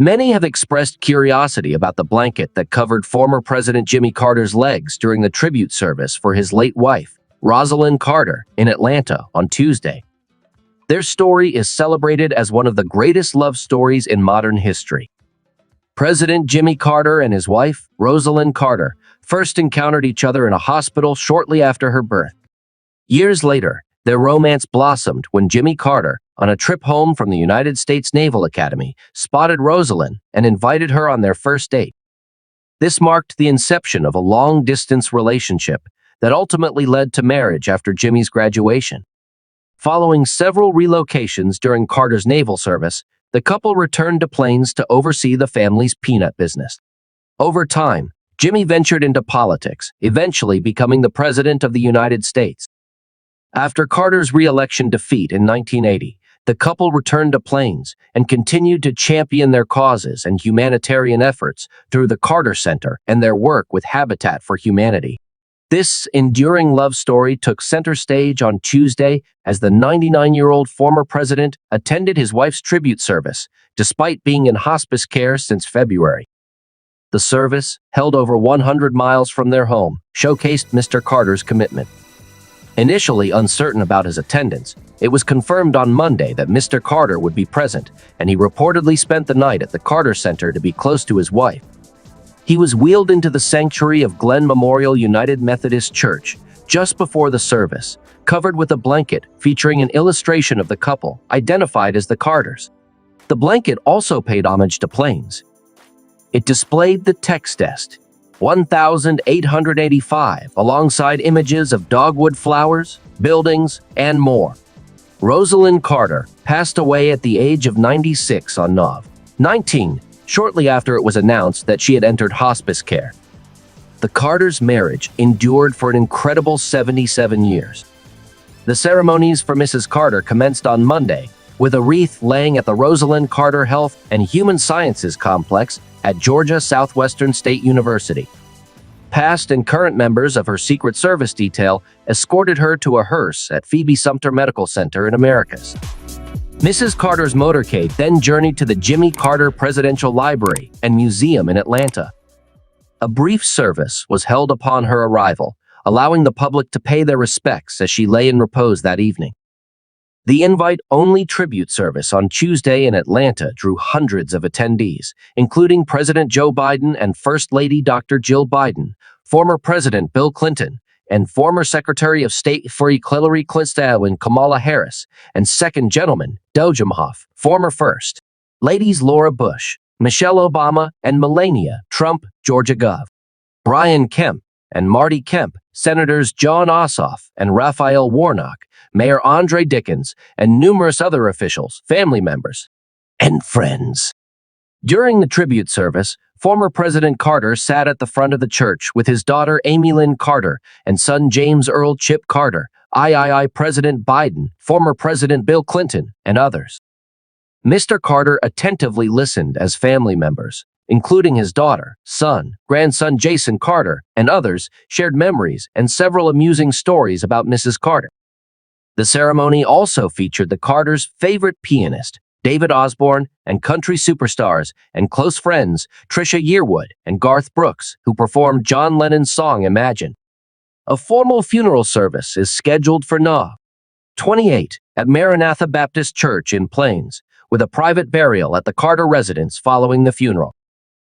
Many have expressed curiosity about the blanket that covered former President Jimmy Carter's legs during the tribute service for his late wife, Rosalynn Carter, in Atlanta on Tuesday. Their story is celebrated as one of the greatest love stories in modern history. President Jimmy Carter and his wife, Rosalynn Carter, first encountered each other in a hospital shortly after her birth. Years later, their romance blossomed when Jimmy Carter, on a trip home from the United States Naval Academy, spotted Rosalynn and invited her on their first date. This marked the inception of a long-distance relationship that ultimately led to marriage after Jimmy's graduation. Following several relocations during Carter's naval service, the couple returned to Plains to oversee the family's peanut business. Over time, Jimmy ventured into politics, eventually becoming the President of the United States. After Carter's re-election defeat in 1980, the couple returned to Plains and continued to champion their causes and humanitarian efforts through the Carter Center and their work with Habitat for Humanity. This enduring love story took center stage on Tuesday as the 99-year-old former president attended his wife's tribute service, despite being in hospice care since February. The service, held over 100 miles from their home, showcased Mr. Carter's commitment. Initially uncertain about his attendance, it was confirmed on Monday that Mr. Carter would be present, and he reportedly spent the night at the Carter Center to be close to his wife. He was wheeled into the sanctuary of Glen Memorial United Methodist Church just before the service, covered with a blanket featuring an illustration of the couple, identified as the Carters. The blanket also paid homage to Plains. It displayed the text 1,885 alongside images of dogwood flowers, buildings, and more. Rosalynn Carter passed away at the age of 96 on Nov. 19, shortly after it was announced that she had entered hospice care. The Carters' marriage endured for an incredible 77 years. The ceremonies for Mrs. Carter commenced on Monday, with a wreath laying at the Rosalynn Carter Health and Human Sciences Complex at Georgia Southwestern State University. Past and current members of her Secret Service detail escorted her to a hearse at Phoebe Sumter Medical Center in Americus. Mrs. Carter's motorcade then journeyed to the Jimmy Carter Presidential Library and Museum in Atlanta. A brief service was held upon her arrival, allowing the public to pay their respects as she lay in repose that evening. The invite-only tribute service on Tuesday in Atlanta drew hundreds of attendees, including President Joe Biden and First Lady Dr. Jill Biden, former President Bill Clinton, and former Secretary of State for Hillary Clinton Kamala Harris, and Second Gentleman Doug Emhoff, former First Ladies Laura Bush, Michelle Obama, and Melania Trump, Georgia Gov. Brian Kemp and Marty Kemp, Senators John Ossoff and Raphael Warnock, Mayor Andre Dickens, and numerous other officials, family members, and friends. During the tribute service, former President Carter sat at the front of the church with his daughter Amy Lynn Carter and son James Earl Chip Carter, III President Biden, former President Bill Clinton, and others. Mr. Carter attentively listened as family members, including his daughter, son, grandson Jason Carter, and others, shared memories and several amusing stories about Mrs. Carter. The ceremony also featured the Carters' favorite pianist, David Osborne, and country superstars and close friends Trisha Yearwood and Garth Brooks, who performed John Lennon's song Imagine. A formal funeral service is scheduled for Nov. 28 at Maranatha Baptist Church in Plains, with a private burial at the Carter residence following the funeral.